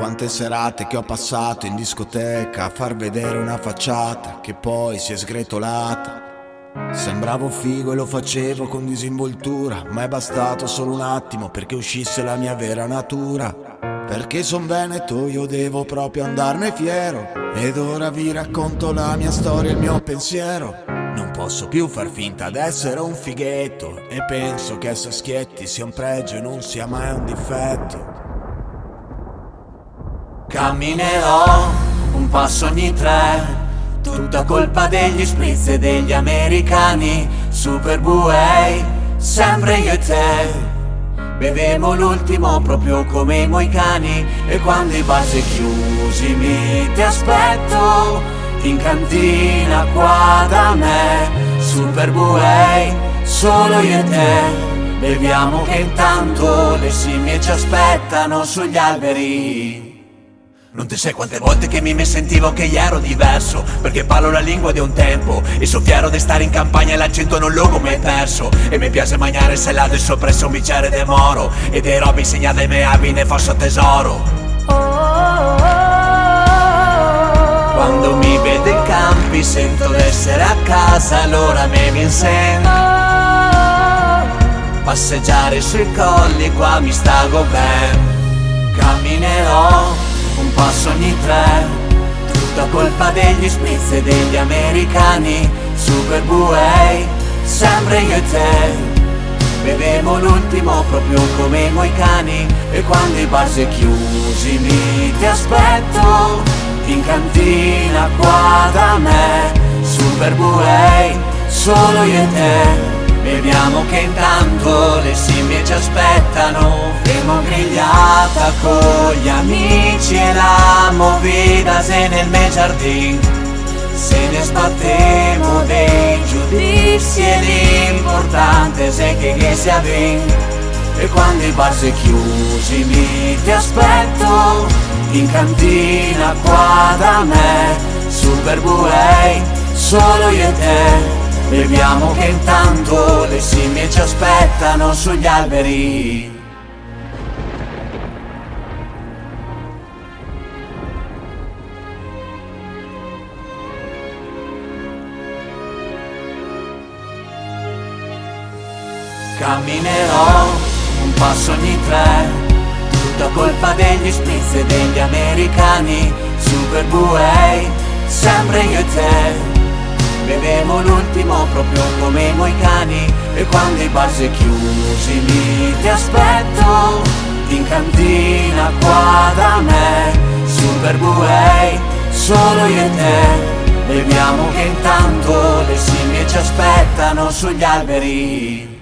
quante serate che ho passato in discoteca a far vedere una facciata che poi si è sgretolata. Sembravo figo e lo facevo con disinvoltura, ma è bastato solo un attimo perché uscisse la mia vera natura. Perché son veneto, io devo proprio andarne fiero, ed ora vi racconto la mia storia e il mio pensiero. Non posso più far finta d'essere un fighetto, e penso che essere schietti sia un pregio e non sia mai un difetto. Camminerò un passo ogni tre, tutta colpa degli spritz e degli americani. Super buei, sempre io e te. Bevevo l'ultimo proprio come i moicani, e quando i bar si chiusi ti aspetto in cantina qua da me. Super buei, solo io e te. Beviamo che intanto le scimmie ci aspettano sugli alberi. Non te sai quante volte che mi sentivo che ero diverso, perché parlo la lingua di un tempo e so fiero di stare in campagna e l'accento non l'ho mai perso. E mi piace mangiare salato e soppresso un bicchiere de moro, e dei robe insegnate ai miei abiti ne faccio tesoro. Quando mi vede in campi sento d'essere a casa, allora me mi insegno. Passeggiare sui colli qua mi stago bene. Camminerò un passo ogni tre, tutta colpa degli spritz e degli americani. Super buei, sempre io e te. Bevevo l'ultimo proprio come i moicani, e quando i bar si chiusi ti aspetto in cantina qua da me. Super buei, solo io e te. Beviamo che intanto le scimmie ci aspettano. Fermo grigliata con gli amici e la movida se nel mio giardino. Se ne sbattemo dei giudizi e l'importante è che sia vinto. E quando i bar si chiusi ti aspetto in cantina qua da me. Super buei, solo io e te. Beviamo che intanto le scimmie ci aspettano sugli alberi. Camminerò un passo ogni tre, tutta colpa degli spritz e degli americani. Super buei, sempre io e te. Bevevo l'ultimo proprio come i moicani, e quando i bar si chiusi ti aspetto in cantina qua da me. Super buei, solo io e te. Beviamo che intanto le scimmie ci aspettano sugli alberi.